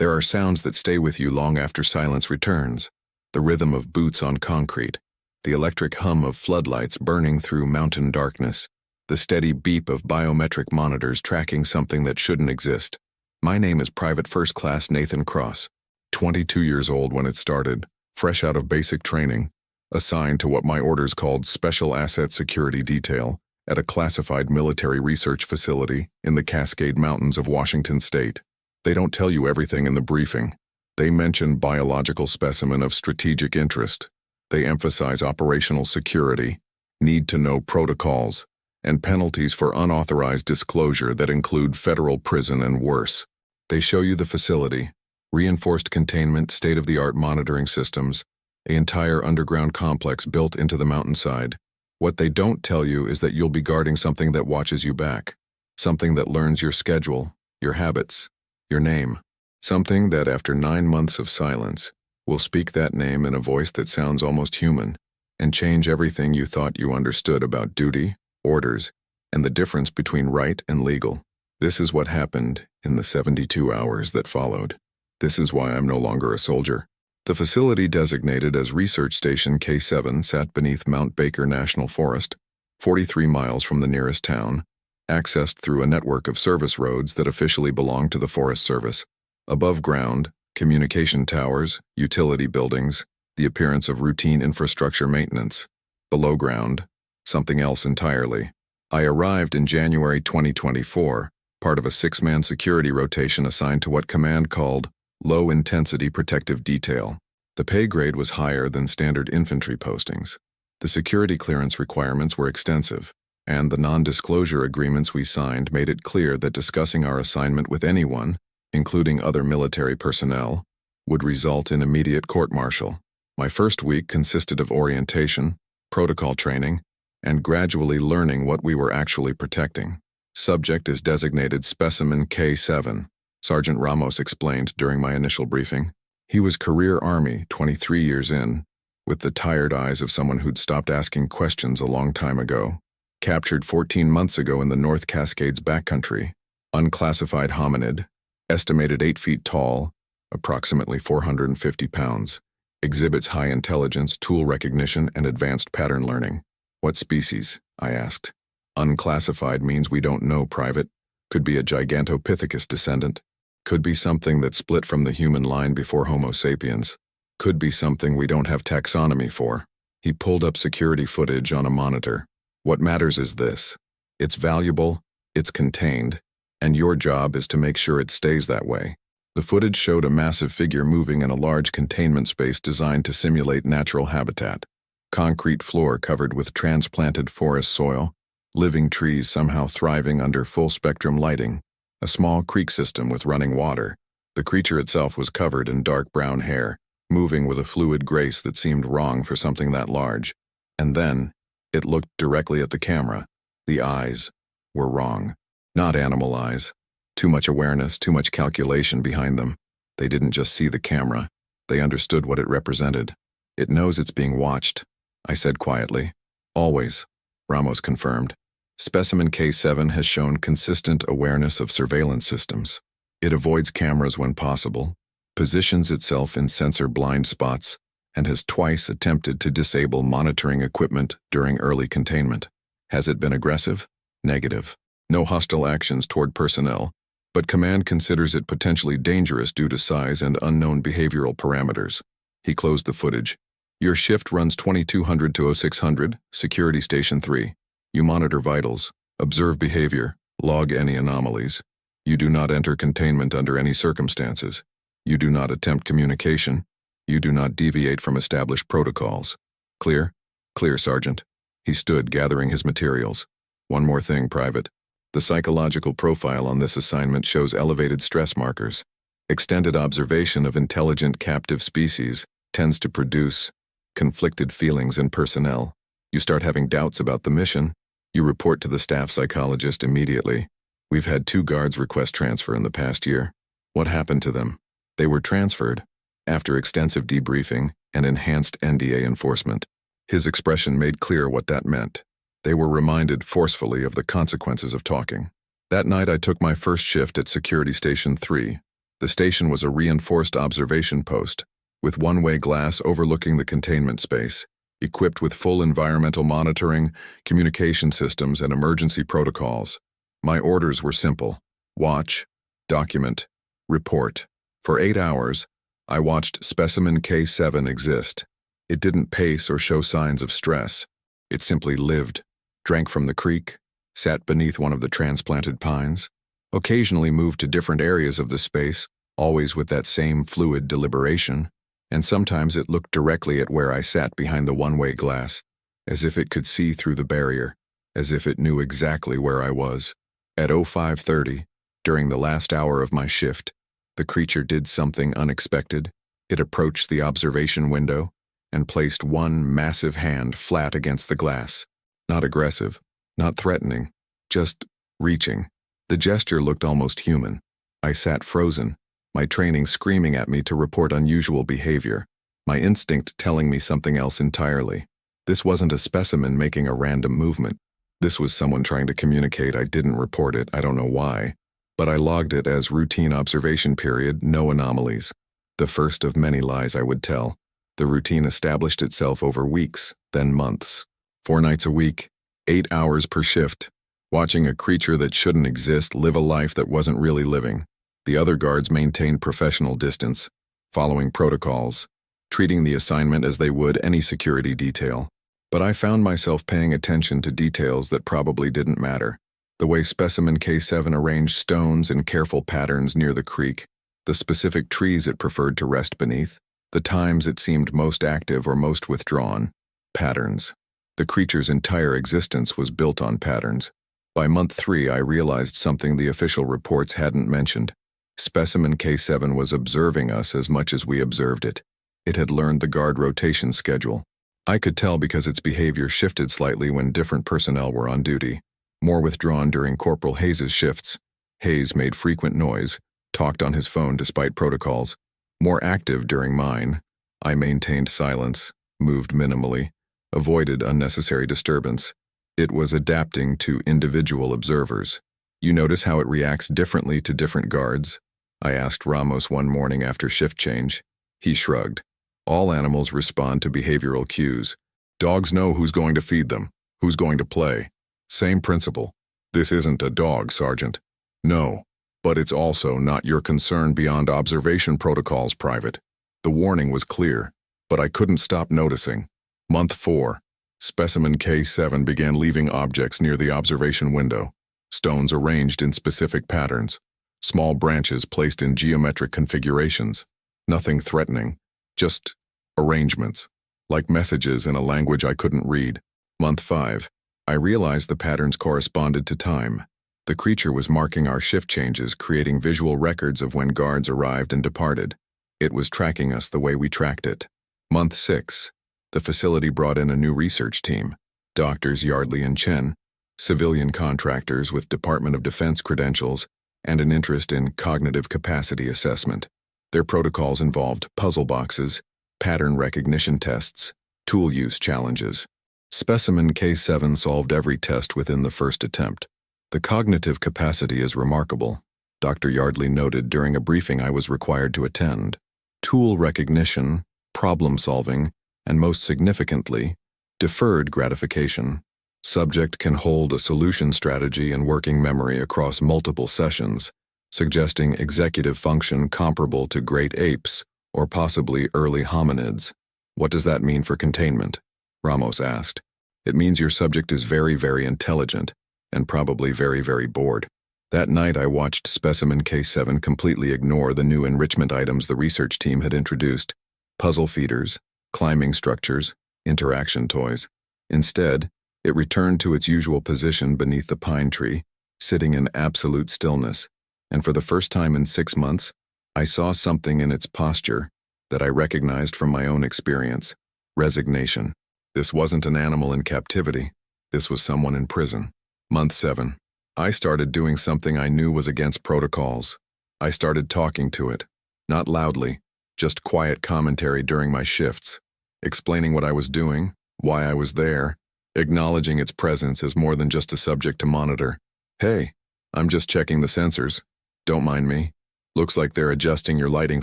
There are sounds that stay with you long after silence returns. The rhythm of boots on concrete, the electric hum of floodlights burning through mountain darkness, the steady beep of biometric monitors tracking something that shouldn't exist. My name is Private First Class Nathan Cross, 22 years old when it started, fresh out of basic training, assigned to what my orders called Special Asset Security Detail at a classified military research facility in the Cascade Mountains of Washington State. They don't tell you everything in the briefing. They mention biological specimen of strategic interest. They emphasize operational security, need-to-know protocols, and penalties for unauthorized disclosure that include federal prison and worse. They show you the facility, reinforced containment, state-of-the-art monitoring systems, an entire underground complex built into the mountainside. What they don't tell you is that you'll be guarding something that watches you back, something that learns your schedule, your habits, your name, something that after 9 months of silence will speak that name in a voice that sounds almost human and change everything you thought you understood about duty, orders, and the difference between right and legal. This is what happened in the 72 hours that followed. This is why I'm no longer a soldier. The facility designated as Research Station K7 sat beneath Mount Baker National Forest, 43 miles from the nearest town, accessed through a network of service roads that officially belonged to the Forest Service. Above ground, communication towers, utility buildings, the appearance of routine infrastructure maintenance. Below ground, something else entirely. I arrived in January 2024, part of a 6-man security rotation assigned to what command called Low-Intensity Protective Detail. The pay grade was higher than standard infantry postings. The security clearance requirements were extensive, and the non-disclosure agreements we signed made it clear that discussing our assignment with anyone, including other military personnel, would result in immediate court-martial. My first week consisted of orientation, protocol training, and gradually learning what we were actually protecting. Subject is designated Specimen K7, Sergeant Ramos explained during my initial briefing. He was career Army, 23 years in, with the tired eyes of someone who'd stopped asking questions a long time ago. Captured 14 months ago in the North Cascades backcountry. Unclassified hominid, estimated 8 feet tall, approximately 450 pounds. Exhibits high intelligence, tool recognition, and advanced pattern learning. What species? I asked. Unclassified means we don't know, Private. Could be a Gigantopithecus descendant. Could be something that split from the human line before Homo sapiens. Could be something we don't have taxonomy for. He pulled up security footage on a monitor. What matters is this. It's valuable, it's contained, and your job is to make sure it stays that way. The footage showed a massive figure moving in a large containment space designed to simulate natural habitat. Concrete floor covered with transplanted forest soil, living trees somehow thriving under full-spectrum lighting, a small creek system with running water. The creature itself was covered in dark brown hair, moving with a fluid grace that seemed wrong for something that large. And then, it looked directly at the camera. The eyes were wrong. Not animal eyes. Too much awareness, too much calculation behind them. They didn't just see the camera. They understood what it represented. It knows it's being watched, I said quietly. Always, Ramos confirmed. Specimen K7 has shown consistent awareness of surveillance systems. It avoids cameras when possible, positions itself in sensor blind spots, and has twice attempted to disable monitoring equipment during early containment. Has it been aggressive? Negative. No hostile actions toward personnel, but command considers it potentially dangerous due to size and unknown behavioral parameters. He closed the footage. Your shift runs 2200 to 0600, Security Station 3. You monitor vitals, observe behavior, log any anomalies. You do not enter containment under any circumstances. You do not attempt communication. You do not deviate from established protocols. Clear? Clear, Sergeant. He stood, gathering his materials. One more thing, Private. The psychological profile on this assignment shows elevated stress markers. Extended observation of intelligent captive species tends to produce conflicted feelings in personnel. You start having doubts about the mission. You report to the staff psychologist immediately. We've had 2 guards request transfer in the past year. What happened to them? They were transferred, after extensive debriefing and enhanced NDA enforcement. His expression made clear what that meant. They were reminded forcefully of the consequences of talking. That night I took my first shift at Security Station 3, The station was a reinforced observation post, with one-way glass overlooking the containment space, equipped with full environmental monitoring, communication systems, and emergency protocols. My orders were simple: watch, document, report. For 8 hours, I watched specimen K7 exist. It didn't pace or show signs of stress. It simply lived, drank from the creek, sat beneath one of the transplanted pines, occasionally moved to different areas of the space, always with that same fluid deliberation, and sometimes it looked directly at where I sat behind the one-way glass, as if it could see through the barrier, as if it knew exactly where I was. At 05:30, during the last hour of my shift, the creature did something unexpected. It approached the observation window and placed one massive hand flat against the glass. Not aggressive, not threatening, just reaching. The gesture looked almost human. I sat frozen, my training screaming at me to report unusual behavior, my instinct telling me something else entirely. This wasn't a specimen making a random movement. This was someone trying to communicate. I didn't report it, I don't know why, but I logged it as routine observation period, no anomalies. The first of many lies I would tell. The routine established itself over weeks, then months. 4 nights a week, 8 hours per shift, watching a creature that shouldn't exist live a life that wasn't really living. The other guards maintained professional distance, following protocols, treating the assignment as they would any security detail. But I found myself paying attention to details that probably didn't matter. The way specimen K7 arranged stones in careful patterns near the creek, the specific trees it preferred to rest beneath, the times it seemed most active or most withdrawn. Patterns. The creature's entire existence was built on patterns. By month 3, I realized something the official reports hadn't mentioned. Specimen K7 was observing us as much as we observed it. It had learned the guard rotation schedule. I could tell because its behavior shifted slightly when different personnel were on duty. More withdrawn during Corporal Hayes's shifts. Hayes made frequent noise, talked on his phone despite protocols. More active during mine. I maintained silence, moved minimally, avoided unnecessary disturbance. It was adapting to individual observers. You notice how it reacts differently to different guards? I asked Ramos one morning after shift change. He shrugged. All animals respond to behavioral cues. Dogs know who's going to feed them, who's going to play. Same principle. This isn't a dog, Sergeant. No, but it's also not your concern beyond observation protocols, Private. The warning was clear, but I couldn't stop noticing. Month 4. Specimen K7 began leaving objects near the observation window. Stones arranged in specific patterns. Small branches placed in geometric configurations. Nothing threatening. Just arrangements. Like messages in a language I couldn't read. Month 5. I realized the patterns corresponded to time. The creature was marking our shift changes, creating visual records of when guards arrived and departed. It was tracking us the way we tracked it. Month 6. The facility brought in a new research team. Doctors Yardley and Chen, civilian contractors with Department of Defense credentials, and an interest in cognitive capacity assessment. Their protocols involved puzzle boxes, pattern recognition tests, tool use challenges. Specimen K7 solved every test within the first attempt. The cognitive capacity is remarkable, Dr. Yardley noted during a briefing I was required to attend. Tool recognition, problem solving, and most significantly, deferred gratification. Subject can hold a solution strategy and working memory across multiple sessions, suggesting executive function comparable to great apes or possibly early hominids. What does that mean for containment? Ramos asked. It means your subject is very, very intelligent and probably very, very bored. That night I watched Specimen K7 completely ignore the new enrichment items the research team had introduced. Puzzle feeders, climbing structures, interaction toys. Instead, it returned to its usual position beneath the pine tree, sitting in absolute stillness. And for the first time in 6 months, I saw something in its posture that I recognized from my own experience: resignation. This wasn't an animal in captivity. This was someone in prison. Month 7. I started doing something I knew was against protocols. I started talking to it. Not loudly, just quiet commentary during my shifts, explaining what I was doing, why I was there, acknowledging its presence as more than just a subject to monitor. Hey, I'm just checking the sensors. Don't mind me. Looks like they're adjusting your lighting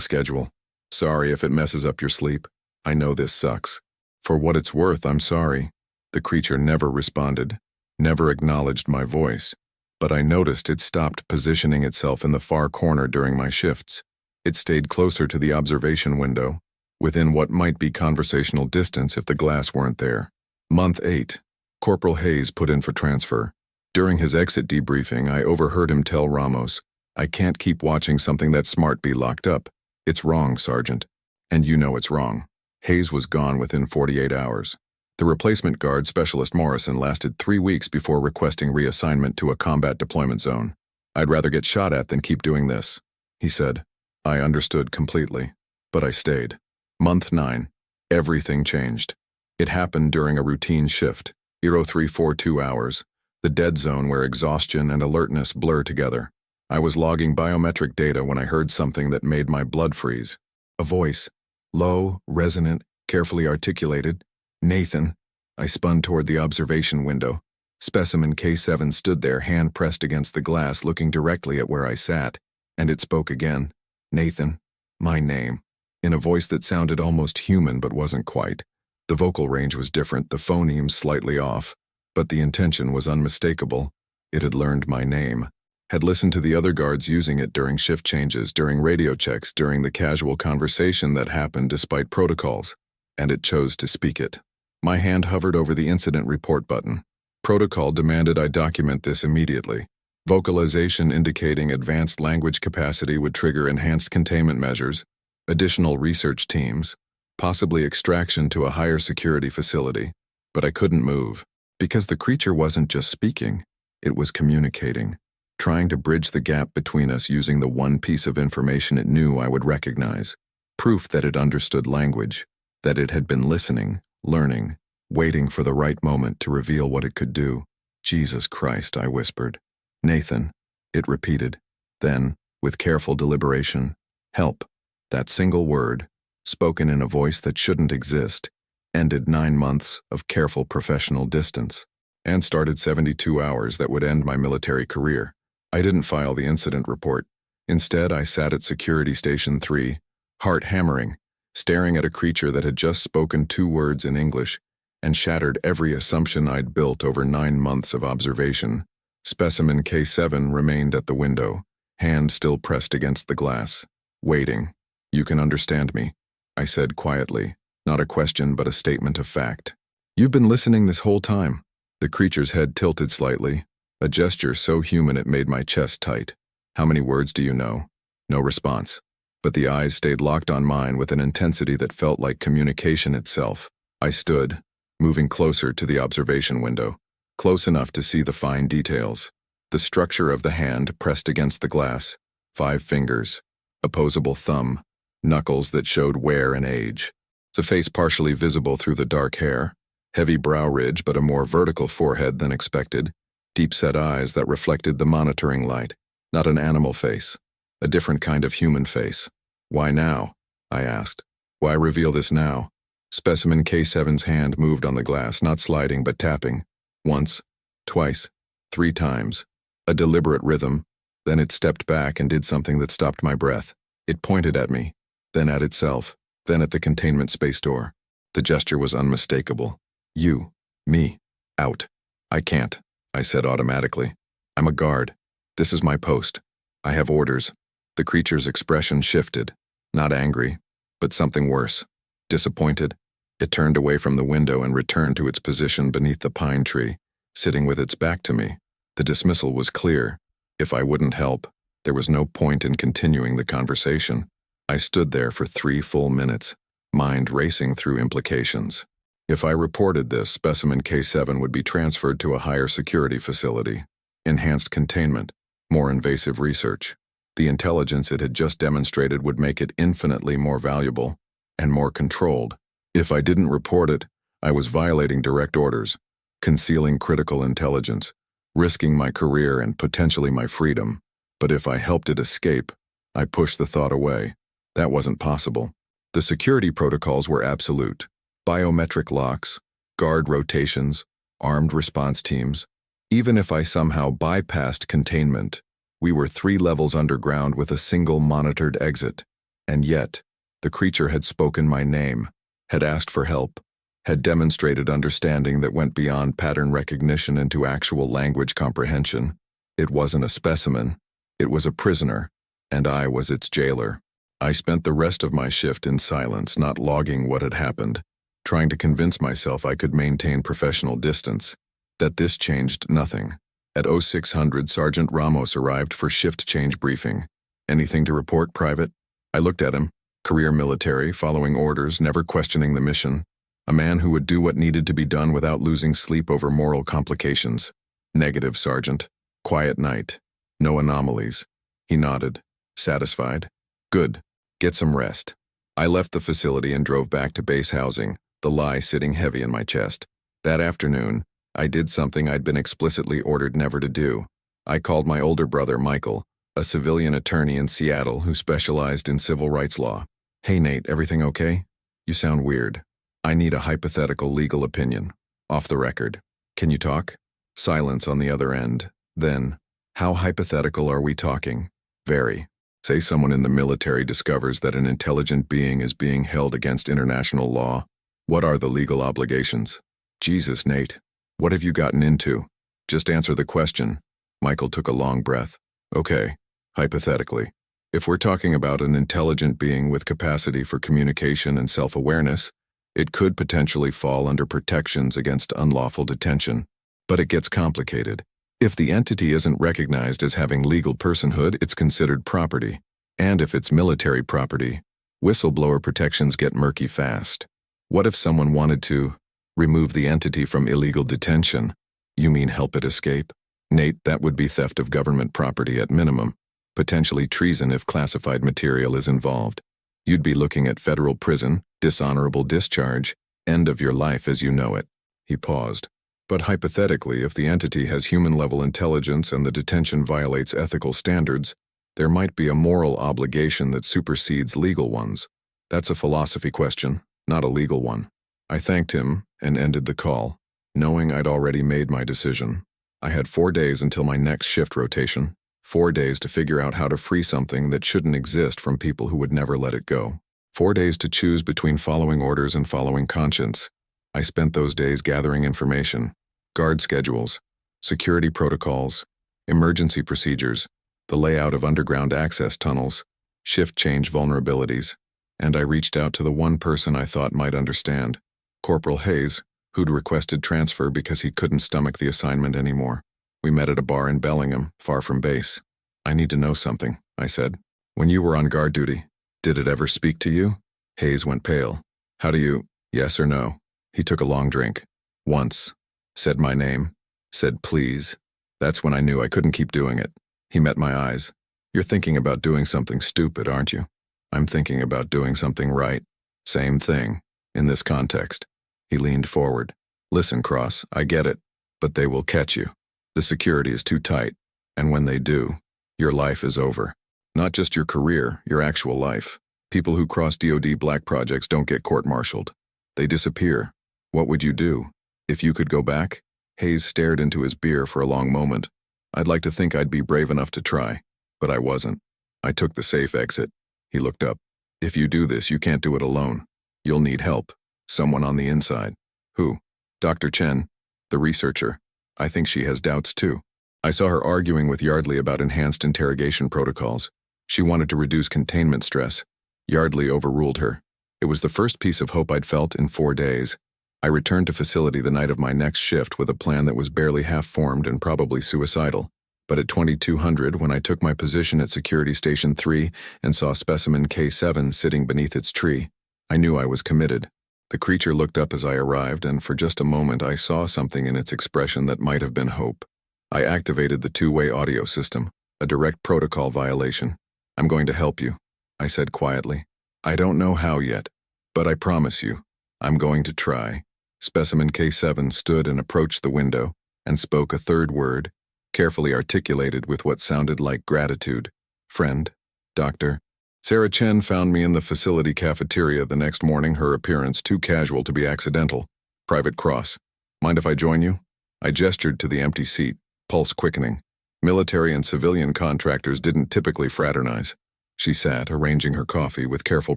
schedule. Sorry if it messes up your sleep. I know this sucks. For what it's worth, I'm sorry. The creature never responded, never acknowledged my voice, but I noticed it stopped positioning itself in the far corner during my shifts. It stayed closer to the observation window, within what might be conversational distance if the glass weren't there. Month 8. Corporal Hayes put in for transfer. During his exit debriefing, I overheard him tell Ramos, "I can't keep watching something that smart be locked up. It's wrong, Sergeant. And you know it's wrong." Hayes was gone within 48 hours. The replacement guard, Specialist Morrison, lasted 3 weeks before requesting reassignment to a combat deployment zone. "I'd rather get shot at than keep doing this," he said. I understood completely, but I stayed. Month 9. Everything changed. It happened during a routine shift, 0342 hours, the dead zone where exhaustion and alertness blur together. I was logging biometric data when I heard something that made my blood freeze. A voice, low, resonant, carefully articulated. "Nathan." I spun toward the observation window. Specimen K7 stood there, hand pressed against the glass, looking directly at where I sat, and it spoke again. "Nathan." My name. In a voice that sounded almost human but wasn't quite. The vocal range was different, the phonemes slightly off, but the intention was unmistakable. It had learned my name, had listened to the other guards using it during shift changes, during radio checks, during the casual conversation that happened despite protocols, and it chose to speak it. My hand hovered over the incident report button. Protocol demanded I document this immediately. Vocalization indicating advanced language capacity would trigger enhanced containment measures, additional research teams, possibly extraction to a higher security facility. But I couldn't move, because the creature wasn't just speaking, it was communicating, trying to bridge the gap between us using the one piece of information it knew I would recognize. Proof that it understood language, that it had been listening, learning, waiting for the right moment to reveal what it could do. "Jesus Christ," I whispered. "Nathan," it repeated. Then, with careful deliberation, "Help." That single word, spoken in a voice that shouldn't exist, ended 9 months of careful professional distance, and started 72 hours that would end my military career. I didn't file the incident report. Instead, I sat at Security Station 3, heart hammering, staring at a creature that had just spoken 2 words in English and shattered every assumption I'd built over 9 months of observation. Specimen K7 remained at the window, hand still pressed against the glass, waiting. "You can understand me," I said quietly, not a question but a statement of fact. "You've been listening this whole time." The creature's head tilted slightly, a gesture so human it made my chest tight. "How many words do you know?" No response, but the eyes stayed locked on mine with an intensity that felt like communication itself. I stood, moving closer to the observation window, close enough to see the fine details. The structure of the hand pressed against the glass, 5 fingers, opposable thumb, knuckles that showed wear and age. The face partially visible through the dark hair, heavy brow ridge but a more vertical forehead than expected, deep-set eyes that reflected the monitoring light. Not an animal face, a different kind of human face. "Why now?" I asked. "Why reveal this now?" Specimen K7's hand moved on the glass, not sliding but tapping. Once, twice, 3 times. A deliberate rhythm. Then it stepped back and did something that stopped my breath. It pointed at me, then at itself, then at the containment space door. The gesture was unmistakable. "You, me, out." "I can't," I said automatically. "I'm a guard. This is my post. I have orders." The creature's expression shifted, not angry, but something worse. Disappointed. It turned away from the window and returned to its position beneath the pine tree, sitting with its back to me. The dismissal was clear. If I wouldn't help, there was no point in continuing the conversation. I stood there for 3 full minutes, mind racing through implications. If I reported this, Specimen K7 would be transferred to a higher security facility. Enhanced containment, more invasive research. The intelligence it had just demonstrated would make it infinitely more valuable and more controlled. If I didn't report it, I was violating direct orders, concealing critical intelligence, risking my career and potentially my freedom. But if I helped it escape, I pushed the thought away. That wasn't possible. The security protocols were absolute. Biometric locks, guard rotations, armed response teams. Even if I somehow bypassed containment, We were 3 levels underground with a single monitored exit. And yet, the creature had spoken my name, had asked for help, had demonstrated understanding that went beyond pattern recognition into actual language comprehension. It wasn't a specimen, it was a prisoner, and I was its jailer. I spent the rest of my shift in silence, not logging what had happened, trying to convince myself I could maintain professional distance, that this changed nothing. At 0600, Sergeant Ramos arrived for shift change briefing. "Anything to report, Private?" I looked at him. Career military, following orders, never questioning the mission. A man who would do what needed to be done without losing sleep over moral complications. "Negative, Sergeant. Quiet night. No anomalies." He nodded. "Satisfied? Good. Get some rest." I left the facility and drove back to base housing, the lie sitting heavy in my chest. That afternoon, I did something I'd been explicitly ordered never to do. I called my older brother, Michael, a civilian attorney in Seattle who specialized in civil rights law. "Hey Nate, everything okay? You sound weird. I need a hypothetical legal opinion. Off the record. Can you talk?" Silence on the other end. Then, "How hypothetical are we talking?" "Very. Say someone in the military discovers that an intelligent being is being held against international law. What are the legal obligations?" "Jesus, Nate. What have you gotten into? Just answer the question." Michael took a long breath. "Okay, hypothetically. If we're talking about an intelligent being with capacity for communication and self-awareness, it could potentially fall under protections against unlawful detention. But it gets complicated. If the entity isn't recognized as having legal personhood, it's considered property. And if it's military property, whistleblower protections get murky fast. What if someone wanted to remove the entity from illegal detention? You mean help it escape? Nate, that would be theft of government property at minimum. Potentially treason if classified material is involved. You'd be looking at federal prison, dishonorable discharge, end of your life as you know it." He paused. "But hypothetically, if the entity has human-level intelligence and the detention violates ethical standards, there might be a moral obligation that supersedes legal ones. That's a philosophy question, not a legal one." I thanked him and ended the call, knowing I'd already made my decision. I had 4 days until my next shift rotation, 4 days to figure out how to free something that shouldn't exist from people who would never let it go. 4 days to choose between following orders and following conscience. I spent those days gathering information, guard schedules, security protocols, emergency procedures, the layout of underground access tunnels, shift change vulnerabilities, and I reached out to the one person I thought might understand, Corporal Hayes, who'd requested transfer because he couldn't stomach the assignment anymore. We met at a bar in Bellingham, far from base. "I need to know something," I said. "When you were on guard duty, did it ever speak to you?" Hayes went pale. "How do you, yes or no?" He took a long drink. "Once. Said my name. Said please. That's when I knew I couldn't keep doing it." He met my eyes. "You're thinking about doing something stupid, aren't you?" "I'm thinking about doing something right." "Same thing, in this context." He leaned forward. "Listen, Cross, I get it, but they will catch you. The security is too tight, and when they do, your life is over. Not just your career, your actual life. People who cross DoD black projects don't get court-martialed. They disappear. What would you do? If you could go back?" Hayes stared into his beer for a long moment. "I'd like to think I'd be brave enough to try, but I wasn't. I took the safe exit." He looked up. "If you do this, you can't do it alone. You'll need help. Someone on the inside." "Who?" "Dr. Chen, the researcher. I think she has doubts too. I saw her arguing with Yardley about enhanced interrogation protocols. She wanted to reduce containment stress. Yardley overruled her. It was the first piece of hope I'd felt in 4 days. I returned to facility the night of my next shift with a plan that was barely half-formed and probably suicidal. But at 2200, when I took my position at Security Station 3 and saw specimen K7 sitting beneath its tree, I knew I was committed. The creature looked up as I arrived, and for just a moment I saw something in its expression that might have been hope. I activated the two-way audio system, a direct protocol violation. "I'm going to help you," I said quietly. "I don't know how yet, but I promise you, I'm going to try." Specimen K7 stood and approached the window and spoke a third word, carefully articulated with what sounded like gratitude. "Friend, doctor." Sarah Chen found me in the facility cafeteria the next morning, her appearance too casual to be accidental. "Private Cross, mind if I join you?" I gestured to the empty seat, pulse quickening. Military and civilian contractors didn't typically fraternize. She sat, arranging her coffee with careful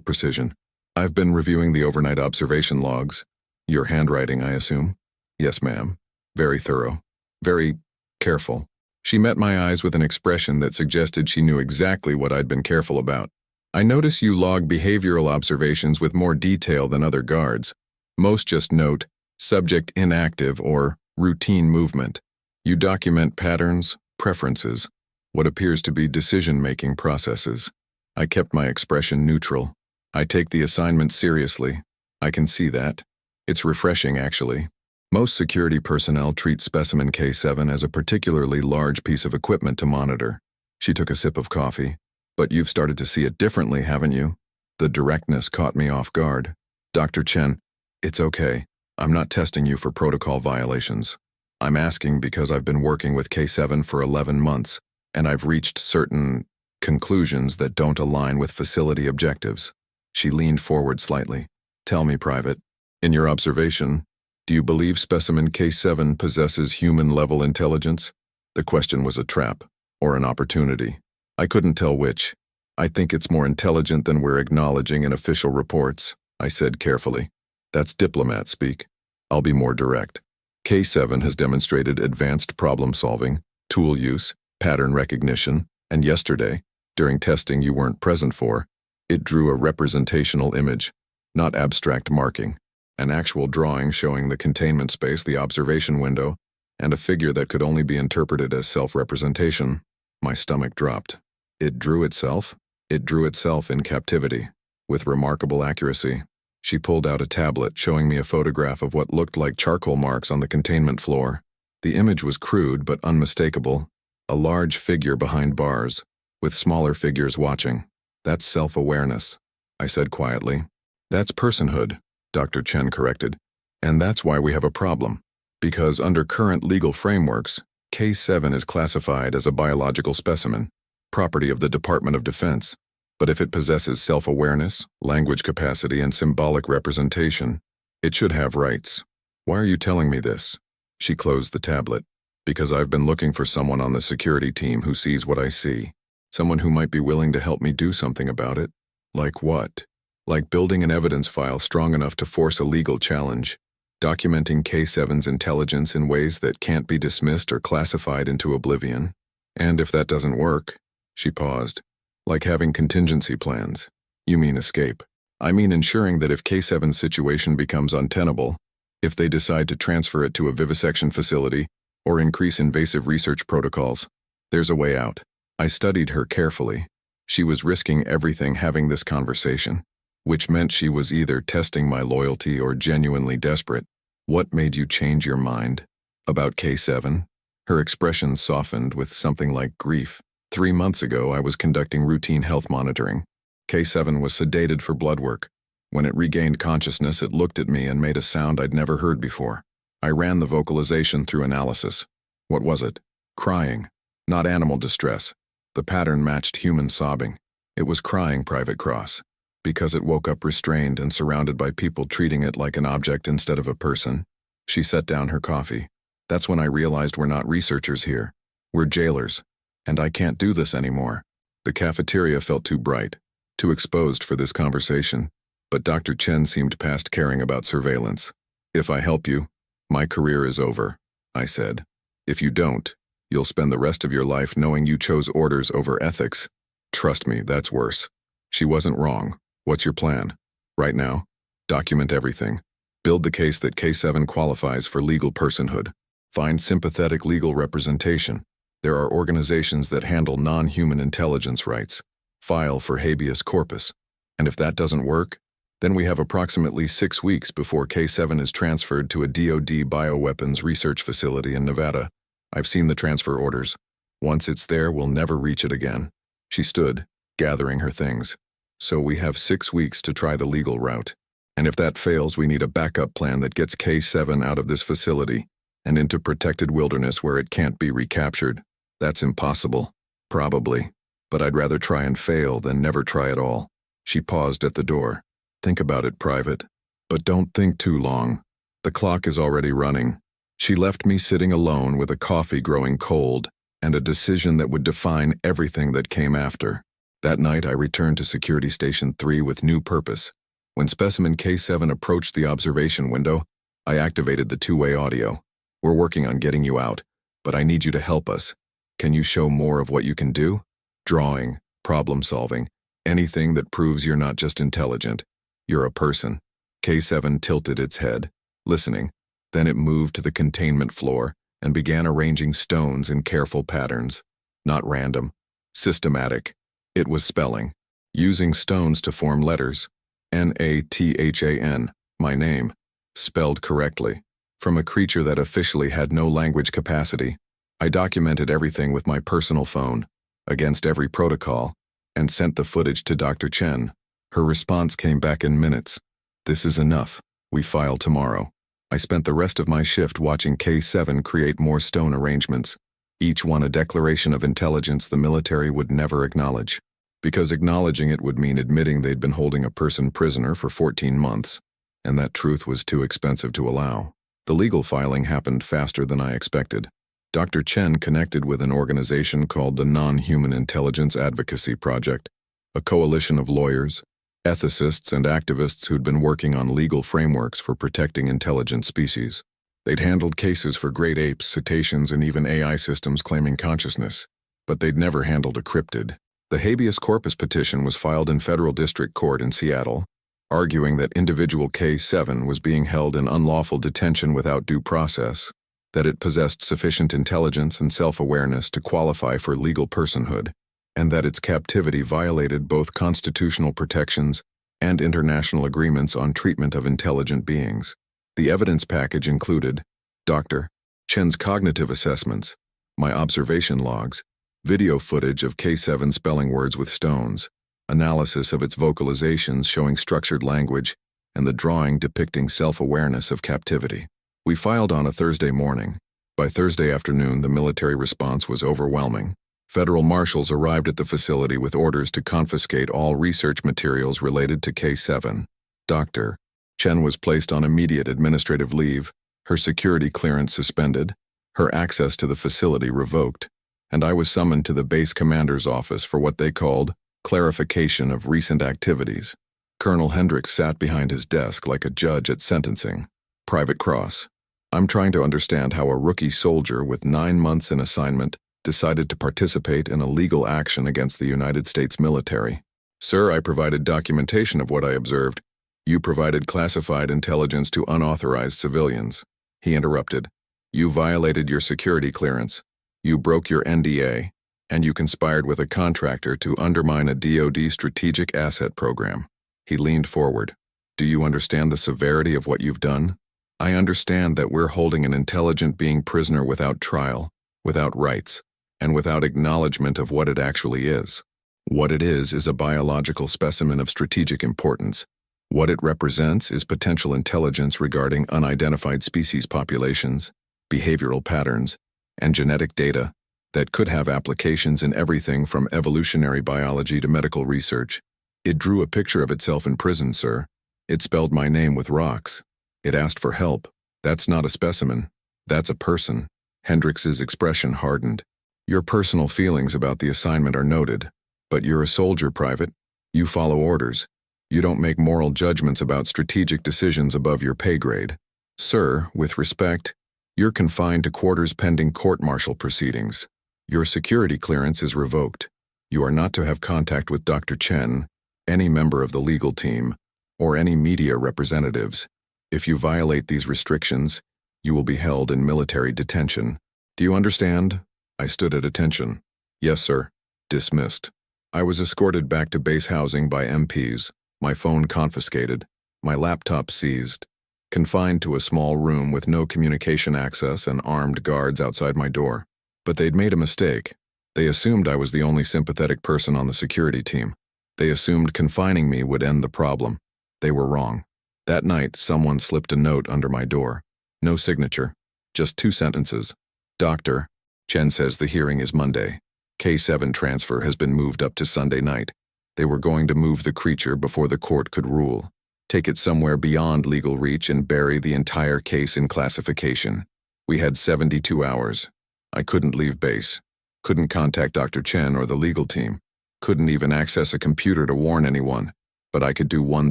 precision. I've been reviewing the overnight observation logs. Your handwriting, I assume? Yes, ma'am. Very thorough. Very careful. She met my eyes with an expression that suggested she knew exactly what I'd been careful about. I notice you log behavioral observations with more detail than other guards. Most just note, subject inactive or routine movement. You document patterns, preferences, what appears to be decision-making processes. I kept my expression neutral. I take the assignment seriously. I can see that. It's refreshing, actually. Most security personnel treat specimen K7 as a particularly large piece of equipment to monitor. She took a sip of coffee. But you've started to see it differently, haven't you? The directness caught me off guard. Dr. Chen, it's okay. I'm not testing you for protocol violations. I'm asking because I've been working with K7 for 11 months, and I've reached certain conclusions that don't align with facility objectives. She leaned forward slightly. Tell me, Private, in your observation, do you believe specimen K7 possesses human-level intelligence? The question was a trap, or an opportunity. I couldn't tell which. I think it's more intelligent than we're acknowledging in official reports, I said carefully. That's diplomat speak. I'll be more direct. K7 has demonstrated advanced problem-solving, tool use, pattern recognition, and yesterday, during testing you weren't present for, it drew a representational image, not abstract marking. An actual drawing showing the containment space, the observation window, and a figure that could only be interpreted as self-representation. My stomach dropped. It drew itself? It drew itself in captivity, with remarkable accuracy. She pulled out a tablet showing me a photograph of what looked like charcoal marks on the containment floor. The image was crude but unmistakable. A large figure behind bars, with smaller figures watching. That's self-awareness, I said quietly. That's personhood, Dr. Chen corrected. And that's why we have a problem. Because under current legal frameworks, K7 is classified as a biological specimen, property of the Department of Defense. But if it possesses self-awareness, language capacity, and symbolic representation, it should have rights. Why are you telling me this? She closed the tablet. Because I've been looking for someone on the security team who sees what I see. Someone who might be willing to help me do something about it. Like what? Like building an evidence file strong enough to force a legal challenge, documenting K7's intelligence in ways that can't be dismissed or classified into oblivion. And if that doesn't work, she paused, like having contingency plans. You mean escape. I mean ensuring that if K7's situation becomes untenable, if they decide to transfer it to a vivisection facility or increase invasive research protocols, there's a way out. I studied her carefully. She was risking everything having this conversation, which meant she was either testing my loyalty or genuinely desperate. What made you change your mind? About K7? Her expression softened with something like grief. 3 months ago, I was conducting routine health monitoring. K7 was sedated for blood work. When it regained consciousness, it looked at me and made a sound I'd never heard before. I ran the vocalization through analysis. What was it? Crying. Not animal distress. The pattern matched human sobbing. It was crying, Private Cross. Because it woke up restrained and surrounded by people treating it like an object instead of a person. She set down her coffee. That's when I realized we're not researchers here. We're jailers. And I can't do this anymore. The cafeteria felt too bright, too exposed for this conversation, but Dr. Chen seemed past caring about surveillance. If I help you, my career is over, I said. If you don't, you'll spend the rest of your life knowing you chose orders over ethics. Trust me, that's worse. She wasn't wrong. What's your plan? Right now, document everything. Build the case that K7 qualifies for legal personhood. Find sympathetic legal representation. There are organizations that handle non-human intelligence rights. File for habeas corpus. And if that doesn't work, then we have approximately 6 weeks before K7 is transferred to a DoD bioweapons research facility in Nevada. I've seen the transfer orders. Once it's there, we'll never reach it again. She stood, gathering her things. So we have 6 weeks to try the legal route. And if that fails, we need a backup plan that gets K7 out of this facility and into protected wilderness where it can't be recaptured. That's impossible. Probably. But I'd rather try and fail than never try at all. She paused at the door. Think about it, Private. But don't think too long. The clock is already running. She left me sitting alone with a coffee growing cold and a decision that would define everything that came after. That night, I returned to Security Station 3 with new purpose. When specimen K7 approached the observation window, I activated the two-way audio. We're working on getting you out, but I need you to help us. Can you show more of what you can do? Drawing, problem-solving, anything that proves you're not just intelligent. You're a person. K7 tilted its head, listening. Then it moved to the containment floor and began arranging stones in careful patterns. Not random, systematic. It was spelling, using stones to form letters. Nathan, my name, spelled correctly. From a creature that officially had no language capacity. I documented everything with my personal phone, against every protocol, and sent the footage to Dr. Chen. Her response came back in minutes. This is enough. We file tomorrow. I spent the rest of my shift watching K7 create more stone arrangements, each one a declaration of intelligence the military would never acknowledge, because acknowledging it would mean admitting they'd been holding a person prisoner for 14 months, and that truth was too expensive to allow. The legal filing happened faster than I expected. Dr. Chen connected with an organization called the Non-Human Intelligence Advocacy Project, a coalition of lawyers, ethicists, and activists who'd been working on legal frameworks for protecting intelligent species. They'd handled cases for great apes, cetaceans, and even AI systems claiming consciousness, but they'd never handled a cryptid. The habeas corpus petition was filed in federal district court in Seattle, arguing that individual K7 was being held in unlawful detention without due process, that it possessed sufficient intelligence and self-awareness to qualify for legal personhood, and that its captivity violated both constitutional protections and international agreements on treatment of intelligent beings. The evidence package included Dr. Chen's cognitive assessments, my observation logs, video footage of K7 spelling words with stones, analysis of its vocalizations showing structured language, and the drawing depicting self-awareness of captivity. We filed on a Thursday morning. By Thursday afternoon, the military response was overwhelming. Federal marshals arrived at the facility with orders to confiscate all research materials related to K7. Dr. Chen was placed on immediate administrative leave, her security clearance suspended, her access to the facility revoked, and I was summoned to the base commander's office for what they called clarification of recent activities. Colonel Hendricks sat behind his desk like a judge at sentencing. Private Cross. I'm trying to understand how a rookie soldier with 9 months in assignment decided to participate in a legal action against the United States military. Sir, I provided documentation of what I observed. You provided classified intelligence to unauthorized civilians. He interrupted. You violated your security clearance. You broke your NDA, and you conspired with a contractor to undermine a DoD strategic asset program. He leaned forward. Do you understand the severity of what you've done? I understand that we're holding an intelligent being prisoner without trial, without rights, and without acknowledgement of what it actually is. What it is a biological specimen of strategic importance. What it represents is potential intelligence regarding unidentified species populations, behavioral patterns, and genetic data that could have applications in everything from evolutionary biology to medical research. It drew a picture of itself in prison, sir. It spelled my name with rocks. It asked for help. That's not a specimen. That's a person. Hendricks's expression hardened. Your personal feelings about the assignment are noted, but you're a soldier, Private. You follow orders. You don't make moral judgments about strategic decisions above your pay grade. Sir, with respect, you're confined to quarters pending court-martial proceedings. Your security clearance is revoked. You are not to have contact with Dr. Chen, any member of the legal team, or any media representatives. If you violate these restrictions, you will be held in military detention. Do you understand? I stood at attention. Yes, sir. Dismissed. I was escorted back to base housing by MPs, my phone confiscated, my laptop seized, confined to a small room with no communication access and armed guards outside my door. But they'd made a mistake. They assumed I was the only sympathetic person on the security team. They assumed confining me would end the problem. They were wrong. That night, someone slipped a note under my door. No signature, just 2 sentences. Doctor, Chen says the hearing is Monday. K7 transfer has been moved up to Sunday night. They were going to move the creature before the court could rule. Take it somewhere beyond legal reach and bury the entire case in classification. We had 72 hours. I couldn't leave base. Couldn't contact Dr. Chen or the legal team. Couldn't even access a computer to warn anyone. But I could do one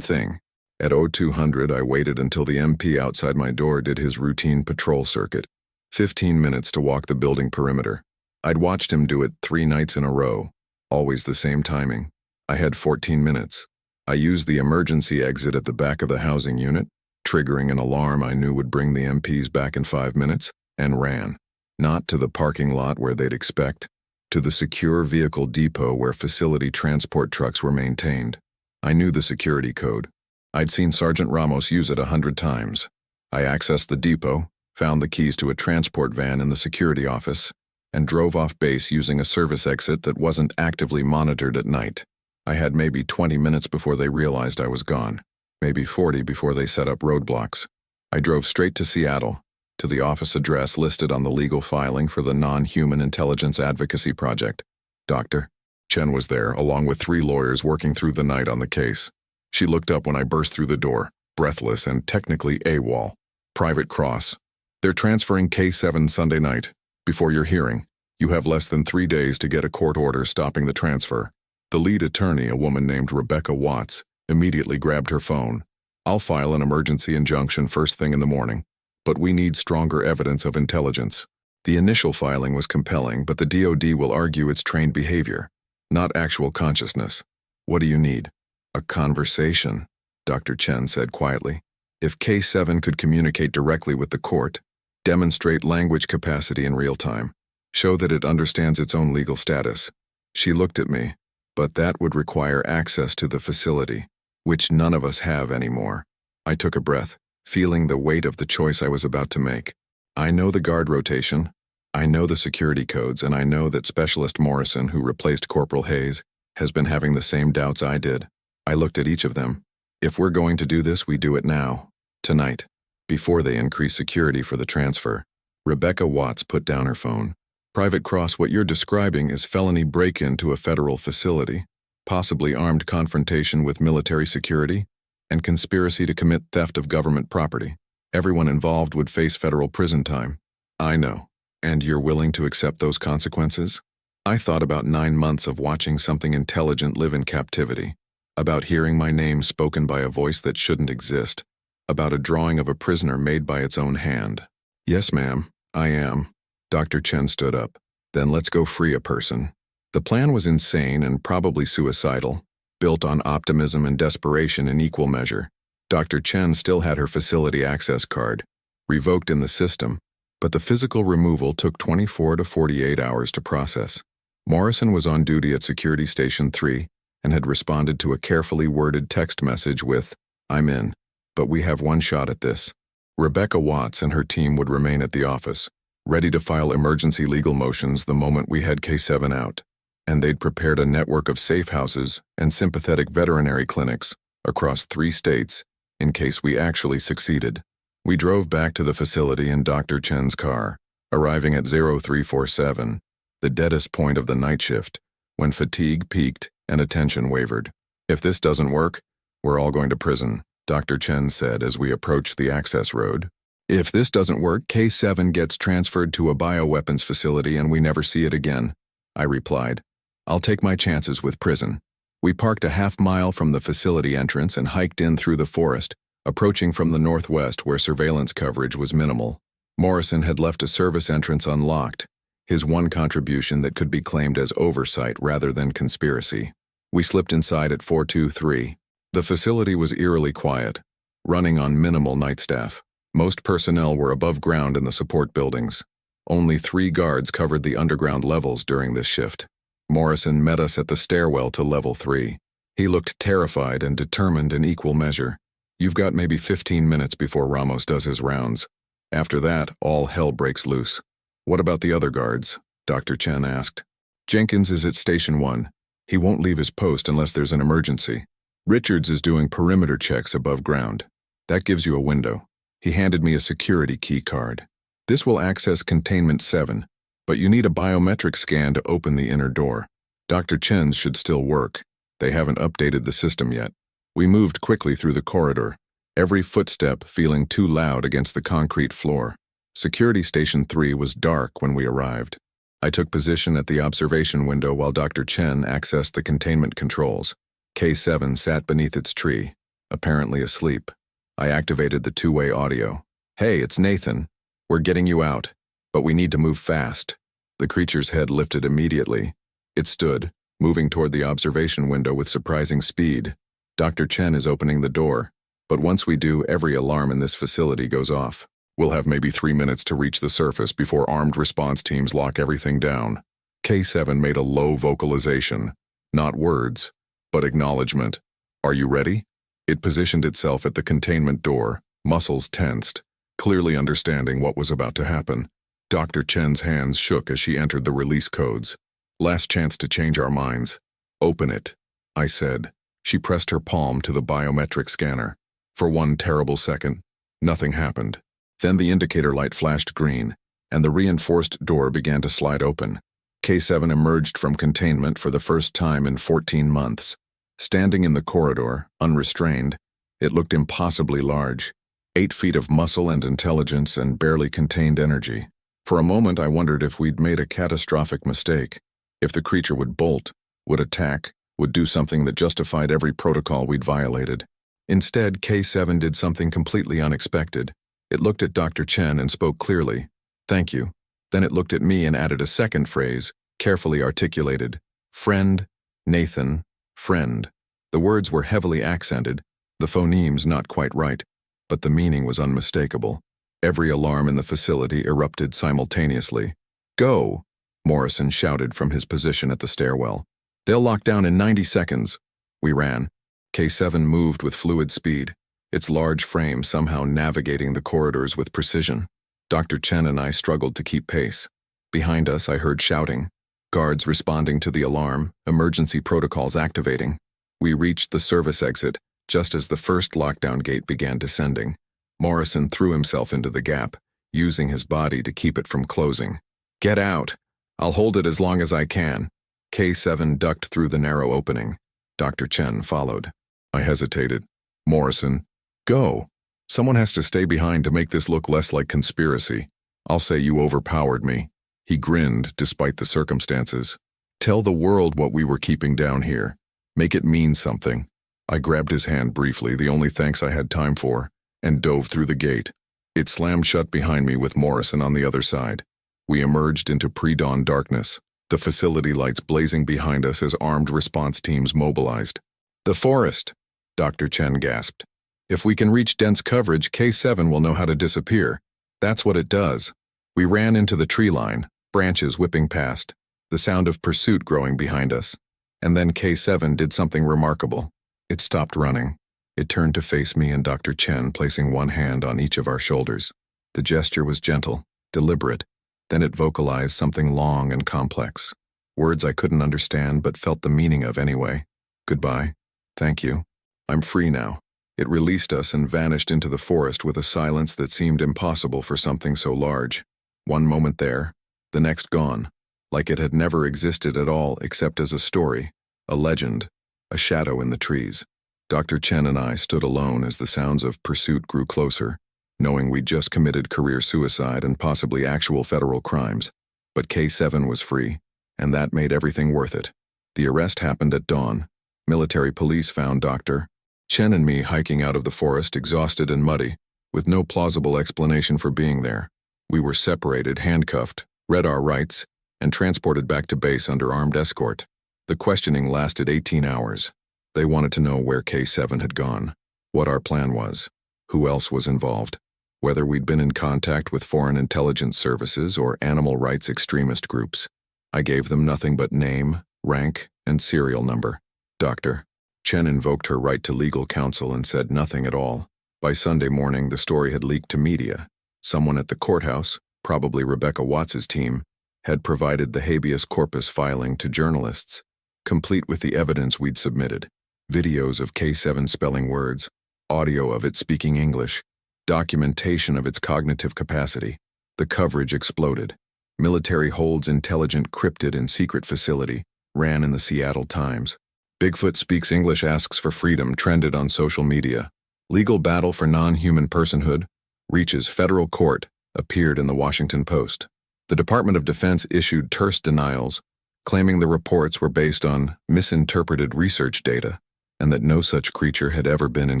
thing. At 0200, I waited until the MP outside my door did his routine patrol circuit. 15 minutes to walk the building perimeter. I'd watched him do it 3 nights in a row. Always the same timing. I had 14 minutes. I used the emergency exit at the back of the housing unit, triggering an alarm I knew would bring the MPs back in 5 minutes, and ran. Not to the parking lot where they'd expect, to the secure vehicle depot where facility transport trucks were maintained. I knew the security code. I'd seen Sergeant Ramos use it 100 times. I accessed the depot, found the keys to a transport van in the security office, and drove off base using a service exit that wasn't actively monitored at night. I had maybe 20 minutes before they realized I was gone, maybe 40 before they set up roadblocks. I drove straight to Seattle, to the office address listed on the legal filing for the Non-Human Intelligence Advocacy Project. Dr. Chen was there, along with 3 lawyers working through the night on the case. She looked up when I burst through the door, breathless and technically AWOL. Private Cross. They're transferring K7 Sunday night. Before your hearing, you have less than 3 days to get a court order stopping the transfer. The lead attorney, a woman named Rebecca Watts, immediately grabbed her phone. I'll file an emergency injunction first thing in the morning. But we need stronger evidence of intelligence. The initial filing was compelling, but the DoD will argue it's trained behavior, not actual consciousness. What do you need? A conversation, Dr. Chen said quietly. If K7 could communicate directly with the court, demonstrate language capacity in real time, show that it understands its own legal status. She looked at me, but that would require access to the facility, which none of us have anymore. I took a breath, feeling the weight of the choice I was about to make. I know the guard rotation, I know the security codes, and I know that Specialist Morrison, who replaced Corporal Hayes, has been having the same doubts I did. I looked at each of them. If we're going to do this, we do it now, tonight, before they increase security for the transfer. Rebecca Watts put down her phone. Private Cross, what you're describing is felony break-in to a federal facility, possibly armed confrontation with military security, and conspiracy to commit theft of government property. Everyone involved would face federal prison time. I know. And you're willing to accept those consequences? I thought about 9 months of watching something intelligent live in captivity, about hearing my name spoken by a voice that shouldn't exist, about a drawing of a prisoner made by its own hand. Yes, ma'am, I am. Dr. Chen stood up. Then let's go free a person. The plan was insane and probably suicidal, built on optimism and desperation in equal measure. Dr. Chen still had her facility access card, revoked in the system, but the physical removal took 24 to 48 hours to process. Morrison was on duty at Security Station 3 and had responded to a carefully worded text message with, "I'm in, but we have one shot at this." Rebecca Watts and her team would remain at the office, ready to file emergency legal motions the moment we had K7 out. And they'd prepared a network of safe houses and sympathetic veterinary clinics across 3 states in case we actually succeeded. We drove back to the facility in Dr. Chen's car, arriving at 0347, the deadest point of the night shift, when fatigue peaked and attention wavered. If this doesn't work, we're all going to prison, Dr. Chen said as we approached the access road. If this doesn't work, K7 gets transferred to a bioweapons facility and we never see it again, I replied. I'll take my chances with prison. We parked a half-mile from the facility entrance and hiked in through the forest, approaching from the northwest where surveillance coverage was minimal. Morrison had left a service entrance unlocked, his one contribution that could be claimed as oversight rather than conspiracy. We slipped inside at 423. The facility was eerily quiet, running on minimal night staff. Most personnel were above ground in the support buildings. Only 3 guards covered the underground levels during this shift. Morrison met us at the stairwell to level 3. He looked terrified and determined in equal measure. You've got maybe 15 minutes before Ramos does his rounds. After that, all hell breaks loose. What about the other guards? Dr. Chen asked. Jenkins is at Station 1. He won't leave his post unless there's an emergency. Richards is doing perimeter checks above ground. That gives you a window. He handed me a security key card. This will access Containment 7, but you need a biometric scan to open the inner door. Dr. Chen's should still work. They haven't updated the system yet. We moved quickly through the corridor, every footstep feeling too loud against the concrete floor. Security Station 3 was dark when we arrived. I took position at the observation window while Dr. Chen accessed the containment controls. K7 sat beneath its tree, apparently asleep. I activated the two-way audio. "Hey, it's Nathan. We're getting you out, but we need to move fast." The creature's head lifted immediately. It stood, moving toward the observation window with surprising speed. "Dr. Chen is opening the door, but once we do, every alarm in this facility goes off. We'll have maybe 3 minutes to reach the surface before armed response teams lock everything down." K7 made a low vocalization, not words, but acknowledgement. "Are you ready?" It positioned itself at the containment door, muscles tensed, clearly understanding what was about to happen. Dr. Chen's hands shook as she entered the release codes. "Last chance to change our minds. Open it," I said. She pressed her palm to the biometric scanner. For one terrible second, nothing happened. Then the indicator light flashed green, and the reinforced door began to slide open. K7 emerged from containment for the first time in 14 months. Standing in the corridor, unrestrained, it looked impossibly large. 8 feet of muscle and intelligence and barely contained energy. For a moment I wondered if we'd made a catastrophic mistake, if the creature would bolt, would attack, would do something that justified every protocol we'd violated. Instead, K7 did something completely unexpected. It looked at Dr. Chen and spoke clearly. "Thank you." Then it looked at me and added a second phrase, carefully articulated. "Friend, Nathan, friend." The words were heavily accented, the phonemes not quite right, but the meaning was unmistakable. Every alarm in the facility erupted simultaneously. "Go!" Morrison shouted from his position at the stairwell. "They'll lock down in 90 seconds. We ran. K7 moved with fluid speed, its large frame somehow navigating the corridors with precision. Dr. Chen and I struggled to keep pace. Behind us, I heard shouting, guards responding to the alarm, emergency protocols activating. We reached the service exit just as the first lockdown gate began descending. Morrison threw himself into the gap, using his body to keep it from closing. "Get out! I'll hold it as long as I can." K7 ducked through the narrow opening. Dr. Chen followed. I hesitated. "Morrison, go. Someone has to stay behind to make this look less like conspiracy. I'll say you overpowered me." He grinned despite the circumstances. "Tell the world what we were keeping down here. Make it mean something." I grabbed his hand briefly, the only thanks I had time for, and dove through the gate. It slammed shut behind me with Morrison on the other side. We emerged into pre-dawn darkness, the facility lights blazing behind us as armed response teams mobilized. "The forest," Dr. Chen gasped. "If we can reach dense coverage, K7 will know how to disappear. That's what it does." We ran into the tree line, branches whipping past, the sound of pursuit growing behind us. And then K7 did something remarkable. It stopped running. It turned to face me and Dr. Chen, placing one hand on each of our shoulders. The gesture was gentle, deliberate. Then it vocalized something long and complex. Words I couldn't understand but felt the meaning of anyway. "Goodbye. Thank you. I'm free now." It released us and vanished into the forest with a silence that seemed impossible for something so large. One moment there, the next gone, like it had never existed at all except as a story, a legend, a shadow in the trees. Dr. Chen and I stood alone as the sounds of pursuit grew closer, knowing we'd just committed career suicide and possibly actual federal crimes. But K7 was free, and that made everything worth it. The arrest happened at dawn. Military police found Dr. Chen and me hiking out of the forest, exhausted and muddy, with no plausible explanation for being there. We were separated, handcuffed, read our rights, and transported back to base under armed escort. The questioning lasted 18 hours. They wanted to know where K7 had gone, what our plan was, who else was involved, whether we'd been in contact with foreign intelligence services or animal rights extremist groups. I gave them nothing but name, rank, and serial number. Dr. Chen invoked her right to legal counsel and said nothing at all. By Sunday morning, the story had leaked to media. Someone at the courthouse, probably Rebecca Watts's team, had provided the habeas corpus filing to journalists, complete with the evidence we'd submitted. Videos of K7 spelling words, audio of it speaking English, documentation of its cognitive capacity. The coverage exploded. Military holds intelligent cryptid in secret facility, ran in the Seattle Times. Bigfoot speaks English, asks for freedom, trended on social media. Legal battle for non-human personhood, reaches federal court, appeared in the Washington Post. The Department of Defense issued terse denials, claiming the reports were based on misinterpreted research data and that no such creature had ever been in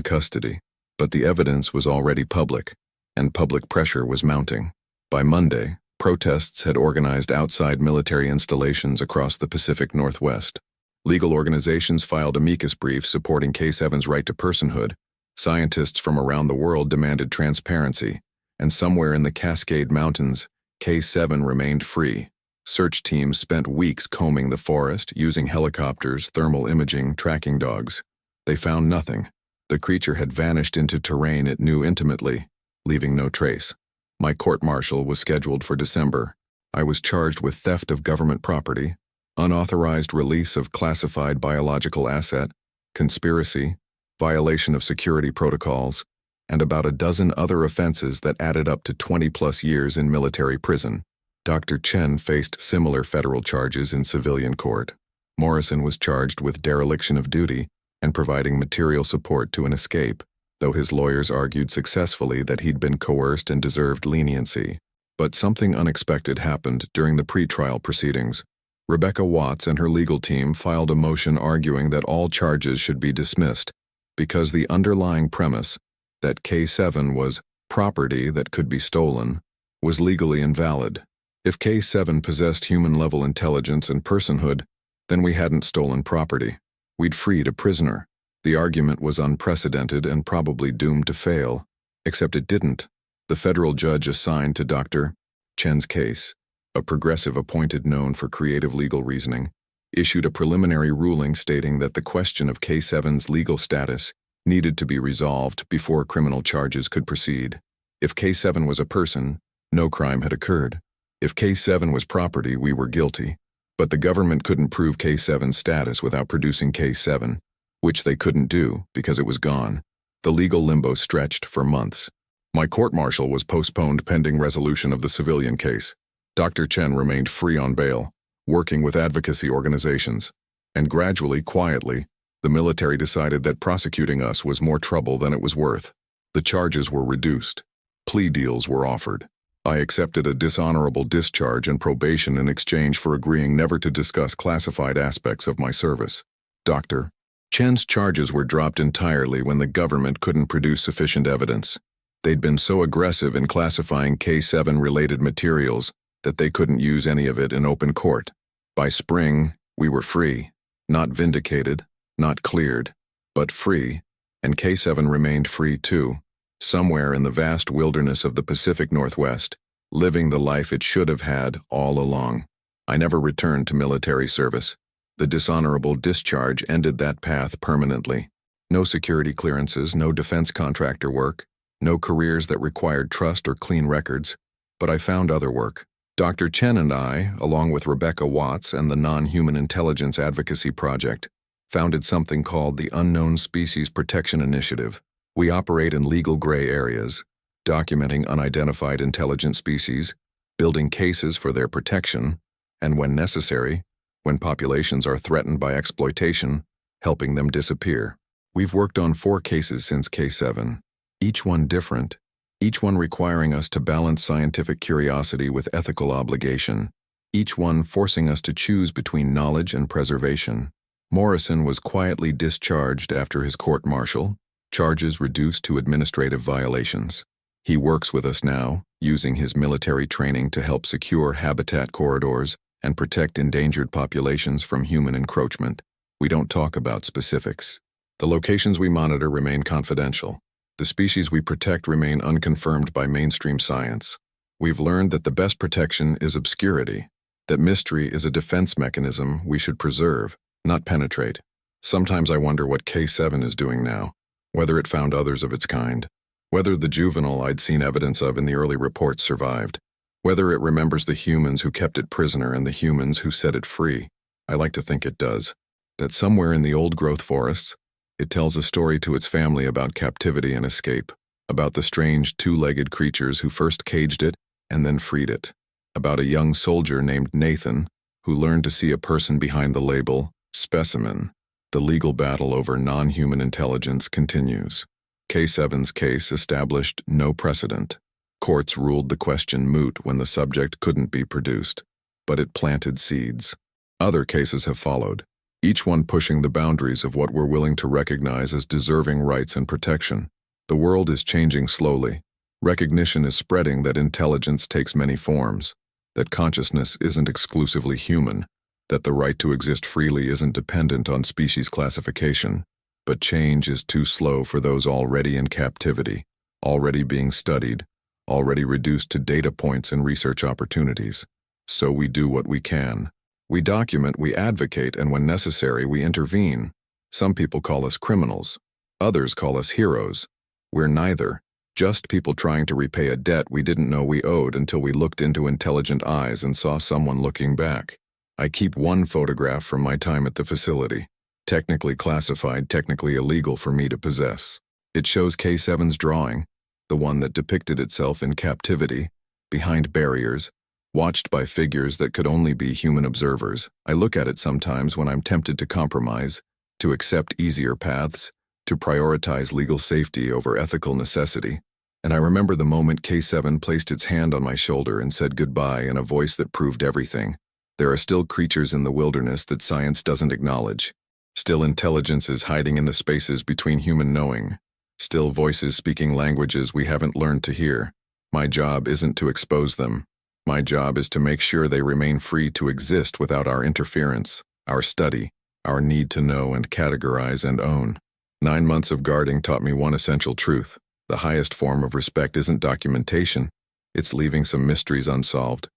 custody. But the evidence was already public, and public pressure was mounting. By Monday, protests had organized outside military installations across the Pacific Northwest. Legal organizations filed amicus briefs supporting K7's right to personhood. Scientists from around the world demanded transparency, and somewhere in the Cascade Mountains, K7 remained free. Search teams spent weeks combing the forest, using helicopters, thermal imaging, tracking dogs. They found nothing. The creature had vanished into terrain it knew intimately, leaving no trace. My court-martial was scheduled for December. I was charged with theft of government property, unauthorized release of classified biological asset, conspiracy, violation of security protocols, and about a dozen other offenses that added up to 20-plus years in military prison. Dr. Chen faced similar federal charges in civilian court. Morrison was charged with dereliction of duty and providing material support to an escape, though his lawyers argued successfully that he'd been coerced and deserved leniency. But something unexpected happened during the pretrial proceedings. Rebecca Watts and her legal team filed a motion arguing that all charges should be dismissed because the underlying premise, that K7 was property that could be stolen, was legally invalid. If K7 possessed human-level intelligence and personhood, then we hadn't stolen property. We'd freed a prisoner. The argument was unprecedented and probably doomed to fail, except it didn't. The federal judge assigned to Dr. Chen's case, a progressive appointed known for creative legal reasoning, issued a preliminary ruling stating that the question of K7's legal status needed to be resolved before criminal charges could proceed. If K7 was a person, no crime had occurred. If K7 was property, we were guilty. But the government couldn't prove K7's status without producing K7, which they couldn't do because it was gone. The legal limbo stretched for months. My court-martial was postponed pending resolution of the civilian case. Dr. Chen remained free on bail, working with advocacy organizations. And gradually, quietly, the military decided that prosecuting us was more trouble than it was worth. The charges were reduced. Plea deals were offered. I accepted a dishonorable discharge and probation in exchange for agreeing never to discuss classified aspects of my service. Dr. Chen's charges were dropped entirely when the government couldn't produce sufficient evidence. They'd been so aggressive in classifying K7-related materials that they couldn't use any of it in open court. By spring, we were free, not vindicated, not cleared, but free, and K7 remained free too. Somewhere in the vast wilderness of the Pacific Northwest, living the life it should have had all along. I never returned to military service. The dishonorable discharge ended that path permanently. No security clearances, no defense contractor work, no careers that required trust or clean records. But I found other work. Dr. Chen and I, along with Rebecca Watts and the Non-Human Intelligence Advocacy Project, founded something called the Unknown Species Protection Initiative. We operate in legal gray areas, documenting unidentified intelligent species, building cases for their protection, and when necessary, when populations are threatened by exploitation, helping them disappear. We've worked on 4 cases since K7, each one different, each one requiring us to balance scientific curiosity with ethical obligation, each one forcing us to choose between knowledge and preservation. Morrison was quietly discharged after his court-martial, charges reduced to administrative violations. He works with us now, using his military training to help secure habitat corridors and protect endangered populations from human encroachment. We don't talk about specifics. The locations we monitor remain confidential. The species we protect remain unconfirmed by mainstream science. We've learned that the best protection is obscurity, that mystery is a defense mechanism we should preserve, not penetrate. Sometimes I wonder what K7 is doing now, whether it found others of its kind, whether the juvenile I'd seen evidence of in the early reports survived, whether it remembers the humans who kept it prisoner and the humans who set it free. I like to think it does, that somewhere in the old-growth forests, it tells a story to its family about captivity and escape, about the strange 2-legged creatures who first caged it and then freed it, about a young soldier named Nathan who learned to see a person behind the label, specimen. The legal battle over non-human intelligence continues. K7's case established no precedent. Courts ruled the question moot when the subject couldn't be produced, but it planted seeds. Other cases have followed, each one pushing the boundaries of what we're willing to recognize as deserving rights and protection. The world is changing slowly. Recognition is spreading that intelligence takes many forms, that consciousness isn't exclusively human, that the right to exist freely isn't dependent on species classification. But change is too slow for those already in captivity, already being studied, already reduced to data points and research opportunities. So we do what we can. We document, we advocate, and when necessary, we intervene. Some people call us criminals. Others call us heroes. We're neither. Just people trying to repay a debt we didn't know we owed until we looked into intelligent eyes and saw someone looking back. I keep one photograph from my time at the facility. Technically classified, technically illegal for me to possess. It shows K7's drawing, the one that depicted itself in captivity, behind barriers, watched by figures that could only be human observers. I look at it sometimes when I'm tempted to compromise, to accept easier paths, to prioritize legal safety over ethical necessity. And I remember the moment K7 placed its hand on my shoulder and said goodbye in a voice that proved everything. There are still creatures in the wilderness that science doesn't acknowledge. Still intelligence is hiding in the spaces between human knowing. Still voices speaking languages we haven't learned to hear. My job isn't to expose them. My job is to make sure they remain free to exist without our interference, our study, our need to know and categorize and own. 9 months of guarding taught me one essential truth. The highest form of respect isn't documentation. It's leaving some mysteries unsolved.